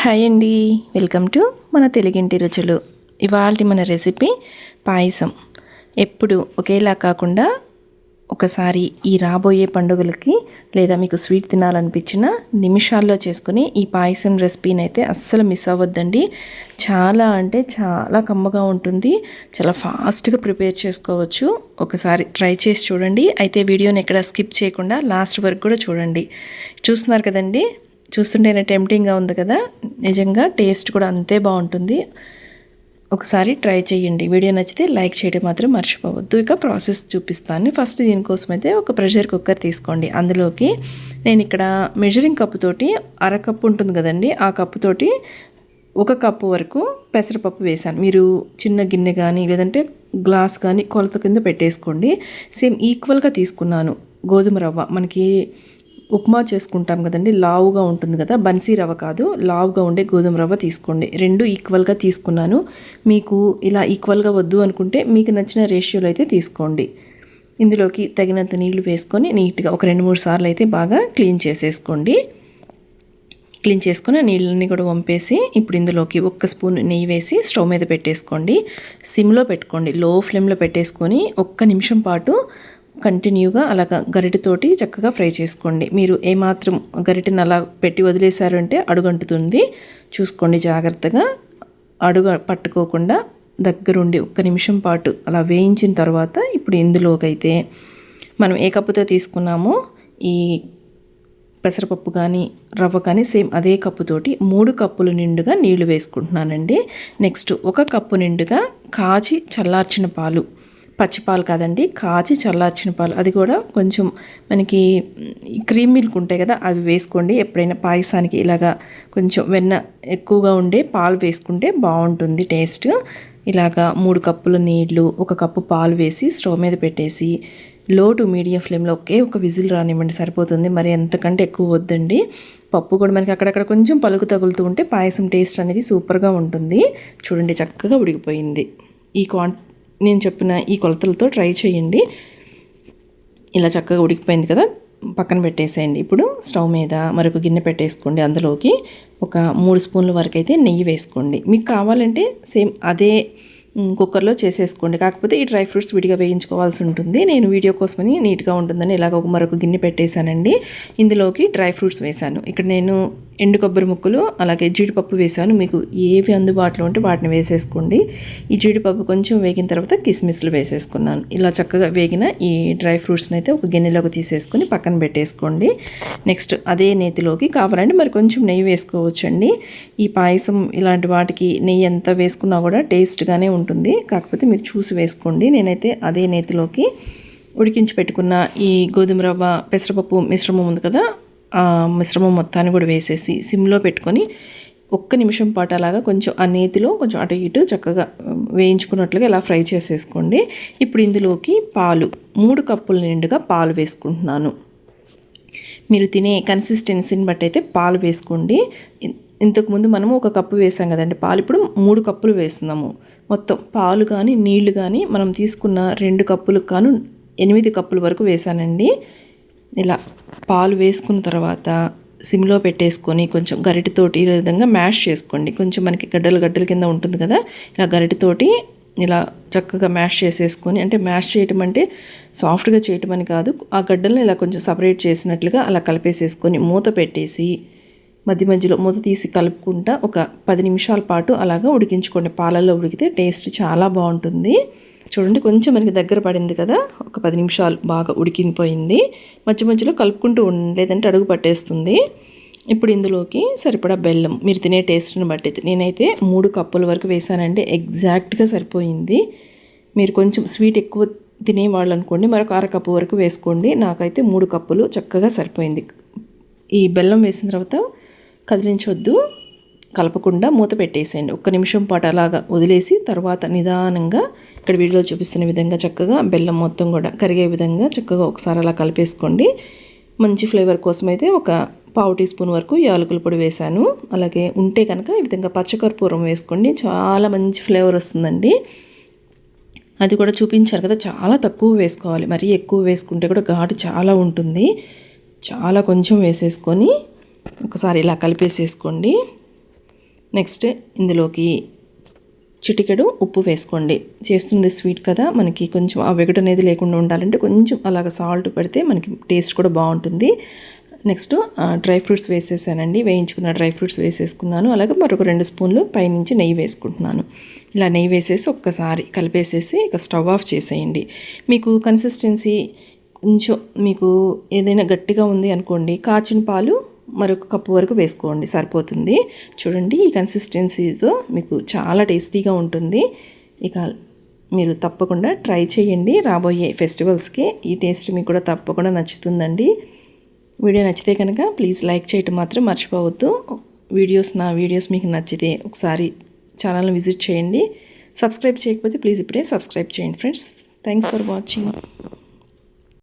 Hi అండి, welcome to మన తెలుగింటి రుచులు. ఇవాళ మన రెసిపీ పాయసం. ఎప్పుడు ఒకేలా కాకుండా ఒకసారి ఈ రాబోయే పండుగలకి లేదా మీకు స్వీట్ తినాలనిపించిన నిమిషాల్లో చేసుకుని ఈ పాయసం రెసిపీని అయితే అస్సలు మిస్ అవ్వద్దండి. చాలా అంటే చాలా కమ్మగా ఉంటుంది. చాలా ఫాస్ట్గా ప్రిపేర్ చేసుకోవచ్చు. ఒకసారి ట్రై చేసి చూడండి. అయితే వీడియోని ఎక్కడ స్కిప్ చేయకుండా లాస్ట్ వరకు కూడా చూడండి. చూస్తున్నారు కదండి, చూస్తుంటేనే టెంప్టింగ్గా ఉంది కదా. నిజంగా టేస్ట్ కూడా అంతే బాగుంటుంది. ఒకసారి ట్రై చేయండి. వీడియో నచ్చితే లైక్ చేయడం మాత్రం మర్చిపోవద్దు. ఇక ప్రాసెస్ చూపిస్తాను. ఫస్ట్ దీనికోసం అయితే ఒక ప్రెషర్ కుక్కర్ తీసుకోండి. అందులోకి నేను ఇక్కడ మెజరింగ్ కప్పుతోటి అరకప్పు ఉంటుంది కదండి, ఆ కప్పుతోటి 1 కప్పు వరకు పెసరపప్పు వేసాను. మీరు చిన్న గిన్నె కానీ లేదంటే గ్లాస్ కానీ కొలత కింద పెట్టేసుకోండి. సేమ్ ఈక్వల్గా తీసుకున్నాను. గోధుమ రవ్వ మనకి ఉప్మా చేసుకుంటాం కదండి, లావుగా ఉంటుంది కదా, బన్సీ రవ్వ కాదు, లావుగా ఉండే గోధుమ రవ్వ తీసుకోండి. 2 ఈక్వల్గా తీసుకున్నాను. మీకు ఇలా ఈక్వల్గా వద్దు అనుకుంటే మీకు నచ్చిన రేషియోలో అయితే తీసుకోండి. ఇందులోకి తగినంత నీళ్లు వేసుకొని నీట్గా ఒక 2-3 సార్లు అయితే బాగా క్లీన్ చేసేసుకోండి. క్లీన్ చేసుకుని నీళ్ళని కూడా వంపేసి ఇప్పుడు ఇందులోకి 1 స్పూన్ నెయ్యి వేసి స్టవ్ మీద పెట్టేసుకోండి. సిమ్లో పెట్టుకోండి, లో ఫ్లేమ్లో పెట్టేసుకొని 1 నిమిషం పాటు కంటిన్యూగా అలాగా గరిటెతోటి చక్కగా ఫ్రై చేసుకోండి. మీరు ఏమాత్రం గరిటెని అలా పెట్టి వదిలేశారంటే అడుగంటుతుంది. చూసుకోండి జాగ్రత్తగా, అడుగు పట్టుకోకుండా దగ్గరుండి 1 నిమిషం పాటు అలా వేయించిన తర్వాత ఇప్పుడు ఇందులోకైతే మనం ఏ కప్పుతో తీసుకున్నామో ఈ పెసరపప్పు కానీ రవ్వ కానీ సేమ్ అదే కప్పుతోటి 3 కప్పులు నిండుగా నీళ్లు వేసుకుంటున్నానండి. నెక్స్ట్ 1 కప్పు నిండుగా కాచి చల్లార్చిన పాలు, పచ్చిపాలు కాదండి, కాచి చల్లార్చిన పాలు, అది కూడా కొంచెం మనకి క్రీమ్ మిల్క్ ఉంటాయి కదా అవి వేసుకోండి. ఎప్పుడైనా పాయసానికి ఇలాగా కొంచెం వెన్న ఎక్కువగా ఉండే పాలు వేసుకుంటే బాగుంటుంది టేస్ట్. ఇలాగా 3 కప్పుల నీళ్లు 1 కప్పు పాలు వేసి స్టవ్ మీద పెట్టేసి లో టు మీడియం ఫ్లేమ్లో ఒక విజిల్ రానివ్వండి, సరిపోతుంది. మరి ఎంతకంటే ఎక్కువ వద్దండి. పప్పు కూడా మనకి అక్కడక్కడ కొంచెం పలుకు తగులుతూ ఉంటే పాయసం టేస్ట్ అనేది సూపర్గా ఉంటుంది. చూడండి చక్కగా ఉడికిపోయింది. నేను చెప్పిన ఈ కొలతలతో ట్రై చేయండి. ఇలా చక్కగా ఉడికిపోయింది కదా, పక్కన పెట్టేసేయండి. ఇప్పుడు స్టవ్ మీద మరొక గిన్నె పెట్టేసుకోండి. అందులోకి ఒక 3 స్పూన్ల వరకు అయితే నెయ్యి వేసుకోండి. మీకు కావాలంటే సేమ్ అదే కుక్కర్లో చేసేసుకోండి. కాకపోతే ఈ డ్రై ఫ్రూట్స్ విడిగా వేయించుకోవాల్సి ఉంటుంది. నేను వీడియో కోసమని నీట్గా ఉంటుందని ఇలాగ మరొక గిన్నె పెట్టేశానండి. ఇందులోకి డ్రై ఫ్రూట్స్ వేశాను. ఇక్కడ నేను ఎండు కొబ్బరి ముక్కలు అలాగే జీడిపప్పు వేశాను. మీకు ఏవి అందుబాటులో ఉంటే వాటిని వేసేసుకోండి. ఈ జీడిపప్పు కొంచెం వేగిన తర్వాత కిస్మిస్లు వేసేసుకున్నాను. ఇలా చక్కగా వేగిన ఈ డ్రై ఫ్రూట్స్ని అయితే ఒక గిన్నెలోకి తీసేసుకొని పక్కన పెట్టేసుకోండి. నెక్స్ట్ అదే నేతిలోకి కావాలంటే మరి కొంచెం నెయ్యి వేసుకోవచ్చండి. ఈ పాయసం ఇలాంటి వాటికి నెయ్యి ఎంత వేసుకున్నా కూడా టేస్ట్గానే ఉంటుంది. కాకపోతే మీరు చూసి వేసుకోండి. నేనైతే అదే నేతిలోకి ఉడికించి పెట్టుకున్న ఈ గోధుమ రవ్వ పెసరపప్పు మిశ్రమం ఉంది కదా, ఆ మిశ్రమం మొత్తాన్ని కూడా వేసేసి సిమ్లో పెట్టుకొని 1 నిమిషం పాటు అలాగా కొంచెం ఆ నేతిలో కొంచెం అటు ఇటు చక్కగా వేయించుకున్నట్లుగా ఇలా ఫ్రై చేసేసుకోండి. ఇప్పుడు ఇందులోకి పాలు 3 కప్పుల నిండుగా పాలు వేసుకుంటున్నాను. మీరు తినే కన్సిస్టెన్సీని బట్టి అయితే పాలు వేసుకోండి. ఇంతకుముందు మనము 1 కప్పు వేసాం కదండి పాలు, ఇప్పుడు 3 కప్పులు వేస్తున్నాము. మొత్తం పాలు కానీ నీళ్లు కానీ మనం తీసుకున్న 2 కప్పులకు కాను 8 కప్పుల వరకు వేసానండి. ఇలా పాలు వేసుకున్న తర్వాత సిమ్లో పెట్టేసుకొని కొంచెం గరిటెతోటి ఈ విధంగా మ్యాష్ చేసుకోండి. కొంచెం మనకి గడ్డల కింద ఉంటుంది కదా, ఇలా గరిటెతోటి ఇలా చక్కగా మ్యాష్ చేసేసుకొని, అంటే మ్యాష్ చేయటం అంటే సాఫ్ట్గా చేయటం అని కాదు, ఆ గడ్డలను ఇలా కొంచెం సపరేట్ చేసినట్లుగా అలా కలిపేసేసుకొని మూత పెట్టేసి మధ్య మధ్యలో మూత తీసి కలుపుకుంటా ఒక 10 నిమిషాల పాటు అలాగా ఉడికించుకోండి. పాలల్లో ఉడికితే టేస్ట్ చాలా బాగుంటుంది. చూడండి కొంచెం మనకి దగ్గర పడింది కదా, ఒక 10 నిమిషాలు బాగా ఉడికిపోయింది. మధ్య మధ్యలో కలుపుకుంటూ లేదంటే అడుగు పట్టేస్తుంది. ఇప్పుడు ఇందులోకి సరిపడా బెల్లం, మీరు తినే టేస్ట్ని బట్టి, నేనైతే 3 కప్పుల వరకు వేసానండి, ఎగ్జాక్ట్గా సరిపోయింది. మీరు కొంచెం స్వీట్ ఎక్కువ తినేవాళ్ళు అనుకోండి మరొక 1/2 కప్పు వరకు వేసుకోండి. నాకైతే 3 కప్పులు చక్కగా సరిపోయింది. ఈ బెల్లం వేసిన తర్వాత కదిలించొద్దు, కలపకుండా మూత పెట్టేసేయండి. 1 నిమిషం పాటు అలాగా వదిలేసి తర్వాత నిదానంగా ఇక్కడ వీడియోలో చూపిస్తున్న విధంగా చక్కగా బెల్లం మొత్తం కూడా కరిగే విధంగా చక్కగా ఒకసారి అలా కలిపేసుకోండి. మంచి ఫ్లేవర్ కోసం అయితే ఒక 1/2 టీ స్పూన్ వరకు యాలకుల పొడి వేశాను. అలాగే ఉంటే కనుక ఈ విధంగా పచ్చకర్పూరం వేసుకోండి, చాలా మంచి ఫ్లేవర్ వస్తుందండి. అది కూడా చూపించారు కదా, చాలా తక్కువ వేసుకోవాలి, మరీ ఎక్కువ వేసుకుంటే కూడా ఘాటు చాలా ఉంటుంది. చాలా కొంచెం వేసేసుకొని ఒకసారి ఇలా కలిపేసేసుకోండి. నెక్స్ట్ ఇందులోకి చిటికెడు ఉప్పు వేసుకోండి. చేస్తుంది స్వీట్ కదా, మనకి కొంచెం ఆ వెగటు అనేది లేకుండా ఉండాలంటే కొంచెం అలాగ సాల్ట్ పెడితే మనకి టేస్ట్ కూడా బాగుంటుంది. నెక్స్ట్ డ్రై ఫ్రూట్స్ వేసేసానండి. వేయించుకున్న డ్రై ఫ్రూట్స్ వేసేసుకున్నాను. అలాగే మరొక 2 స్పూన్లు పైనుంచి నెయ్యి వేసుకుంటున్నాను. ఇలా నెయ్యి వేసేసి ఒక్కసారి కలిపేసేసి ఇక స్టవ్ ఆఫ్ చేసేయండి. మీకు కన్సిస్టెన్సీ కొంచెం మీకు ఏదైనా గట్టిగా ఉంది అనుకోండి, కాచిన పాలు మరొక కప్పు వరకు వేసుకోండి, సరిపోతుంది. చూడండి, ఈ కన్సిస్టెన్సీతో మీకు చాలా టేస్టీగా ఉంటుంది. ఇక మీరు తప్పకుండా ట్రై చేయండి. రాబోయే ఫెస్టివల్స్కి ఈ టేస్ట్ మీకు కూడా తప్పకుండా నచ్చుతుందండి. వీడియో నచ్చితే కనుక ప్లీజ్ లైక్ చేయటం మాత్రం మర్చిపోవద్దు. నా వీడియోస్ మీకు నచ్చితే ఒకసారి ఛానల్ని విజిట్ చేయండి. సబ్స్క్రైబ్ చేయకపోతే ప్లీజ్ ఇప్పుడే సబ్స్క్రైబ్ చేయండి ఫ్రెండ్స్. Thanks for watching.